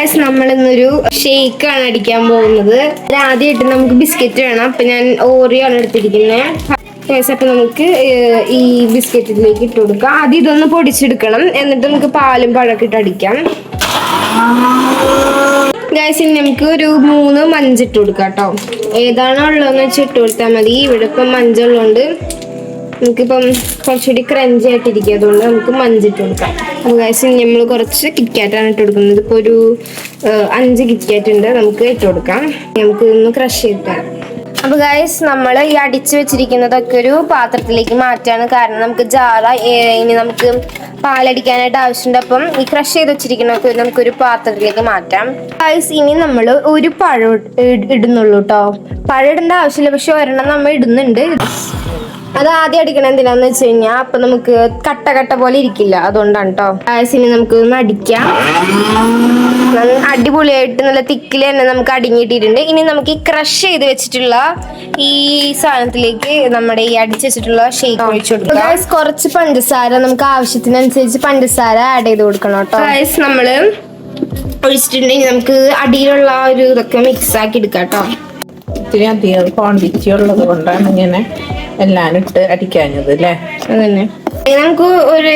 Guys നമ്മൾ ഇന്നൊരു ഷേക്കാണ് അടിക്കാൻ പോകുന്നത്. ആദ്യമായിട്ട് നമുക്ക് ബിസ്ക്കറ്റ് വേണം. അപ്പൊ ഞാൻ ഓറിയോ ആണ് എടുത്തിരിക്കുന്നത്. അപ്പൊ നമുക്ക് ഈ ബിസ്ക്കറ്റിലേക്ക് ഇട്ട് കൊടുക്കാം. ആദ്യം ഇതൊന്ന് പൊടിച്ചെടുക്കണം, എന്നിട്ട് നമുക്ക് പാലും പഴമൊക്കെ ഇട്ട് അടിക്കാം. ഗൈസ് ഇനി നമുക്ക് ഒരു 3 മഞ്ചിട്ട് കൊടുക്കാം കേട്ടോ. ഏതാണോ ഉള്ളതെന്ന് വെച്ച് ഇട്ട് കൊടുത്താൽ മതി. ഇവിടെ ഇപ്പം മഞ്ചുള്ളതുകൊണ്ട് നമുക്കിപ്പം കുറച്ചുകൂടി ക്രഞ്ചി ആയിട്ടിരിക്കും, അതുകൊണ്ട് നമുക്ക് മഞ്ചിട്ട് കൊടുക്കാം. അപ്പോൾ ഗൈസ് നമ്മൾ കുറച്ച് കിറ്റ്കാറ്റാണ് ഇട്ട് കൊടുക്കുന്നത്. ഇപ്പോൾ ഒരു 5 കിറ്റ്കാറ്റ് ഉണ്ട്, നമുക്ക് ഇട്ട് കൊടുക്കാം. നമുക്ക് ഇതൊന്ന് ക്രഷ് ചെയ്തിട്ടാണ്. അപ്പോൾ ഗൈസ് നമ്മൾ ഈ അടിച്ച് വെച്ചിരിക്കുന്നതൊക്കെ ഒരു പാത്രത്തിലേക്ക് മാറ്റാണ്. കാരണം നമുക്ക് ഇനി നമുക്ക് പാലടിക്കാനായിട്ട് ആവശ്യമുണ്ട്. അപ്പം ഈ ക്രഷ് ചെയ്ത് വെച്ചിരിക്കുന്നതൊക്കെ നമുക്കൊരു പാത്രത്തിലേക്ക് മാറ്റാം. ഗൈസ് ഇനി നമ്മൾ ഒരു പഴം ഇടുന്നുള്ളൂ കേട്ടോ. പഴം ഇടേണ്ട ആവശ്യമില്ല, പക്ഷെ ഒരെണ്ണം നമ്മൾ ഇടുന്നുണ്ട്. അത് ആദ്യം അടിക്കണം എന്തിനാന്ന് വെച്ച് കഴിഞ്ഞാൽ അപ്പൊ നമുക്ക് കട്ട കട്ട പോലെ ഇരിക്കില്ല, അതുകൊണ്ടാണ് കേട്ടോ. ഇനി നമുക്ക് ഒന്ന് അടിക്കാം. അടിപൊളിയായിട്ട് നല്ല തിക്കില് തന്നെ നമുക്ക് അടിഞ്ഞിട്ടിട്ടുണ്ട്. ഇനി നമുക്ക് ഈ ക്രഷ് ചെയ്ത് വെച്ചിട്ടുള്ള ഈ സാധനത്തിലേക്ക് നമ്മുടെ ഈ അടിച്ചു വെച്ചിട്ടുള്ള ഷേക്ക് ഒഴിച്ചു കൊടുക്കാം. കുറച്ച് പഞ്ചസാര നമുക്ക് ആവശ്യത്തിനനുസരിച്ച് പഞ്ചസാര ആഡ് ചെയ്ത് കൊടുക്കണം കേട്ടോ. നമ്മള് ഒഴിച്ചിട്ടുണ്ടെങ്കിൽ നമുക്ക് അടിയിലുള്ള ഒരു ഇതൊക്കെ മിക്സ് ആക്കി എടുക്കാം കേട്ടോ. ഇത്തിരി അധികം ക്വാണ്ടിറ്റി ഉള്ളത് കൊണ്ടാണ് ഇങ്ങനെ എല്ലാം ഇട്ട് അടിക്കാഞ്ഞത് അല്ലേ. അതന്നെ, നമുക്ക് ഒരു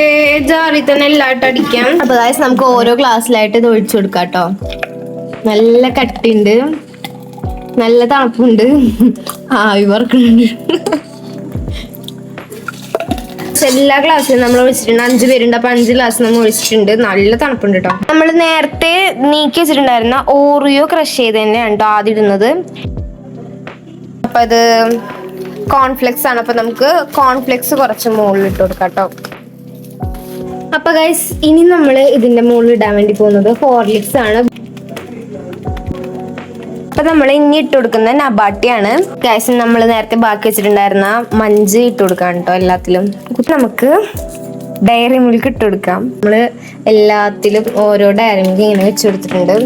ജാറിൽ തന്നെ എല്ലായിട്ട് അടിക്കാം. അപ്പൊ നമുക്ക് ഓരോ ഗ്ലാസ്സിലായിട്ട് ഇത് ഒഴിച്ചു കൊടുക്കാം കേട്ടോ. നല്ല കട്ടിണ്ട്, നല്ല തണുപ്പുണ്ട്, ആവി പറക്കുന്നുണ്ട്. എല്ലാ ഗ്ലാസ്സിലും നമ്മൾ ഒഴിച്ചിട്ടുണ്ട്. 5 പേരുണ്ട്, അപ്പൊ 5 ഗ്ലാസ് നമ്മൾ ഒഴിച്ചിട്ടുണ്ട്. നല്ല തണുപ്പുണ്ട് കേട്ടോ. നമ്മൾ നേരത്തെ നീക്കി വെച്ചിട്ടുണ്ടായിരുന്ന ഓറിയോ ക്രഷ് ചെയ്ത് തന്നെയാണ് കേട്ടോ ആദ്യം ഇടുന്നത്. അപ്പൊ ഇത് കോൺഫ്ലെക്സ് ആണ്. അപ്പൊ നമുക്ക് കോൺഫ്ലെക്സ് കുറച്ച് മുകളിൽ ഇട്ട് കൊടുക്കാം കേട്ടോ. അപ്പൊ ഗൈസ് ഇനി നമ്മൾ ഇതിന്റെ മുകളിൽ ഇടാൻ വേണ്ടി പോകുന്നത് ഹോർലിക്സ് ആണ്. അപ്പൊ നമ്മൾ ഇനി ഇട്ട് കൊടുക്കുന്ന നബാട്ടിയാണ്. ഗൈസ് നമ്മൾ നേരത്തെ ബാക്കി വെച്ചിട്ടുണ്ടായിരുന്ന മഞ്ച് ഇട്ട് കൊടുക്കാം കേട്ടോ എല്ലാത്തിലും. നമുക്ക് ഡയറി മിൽക്ക് ഇട്ട് കൊടുക്കാം. നമ്മള് എല്ലാത്തിലും ഓരോ ഡയറി മിൽക്ക് ഇങ്ങനെ വെച്ച് കൊടുത്തിട്ടുണ്ട്.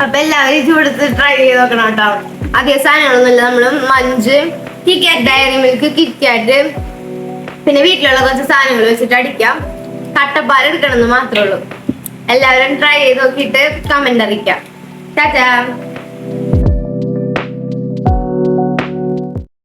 അപ്പൊ എല്ലാവരും ചൂടത്ത് ട്രൈ ചെയ്ത് നോക്കണം കേട്ടോ. അതേ സാധനങ്ങളൊന്നുമില്ല, നമ്മള് Munch, KitKat, Dairy Milk, KitKat, പിന്നെ വീട്ടിലുള്ള കുറച്ച് സാധനങ്ങൾ വെച്ചിട്ട് അടിക്കാം. കട്ടപ്പാൽ എടുക്കണമെന്ന് മാത്രമേ ഉള്ളൂ. എല്ലാവരും ട്രൈ ചെയ്ത് നോക്കിയിട്ട് കമന്റ് അറിയിക്കാം. ടാറ്റാ.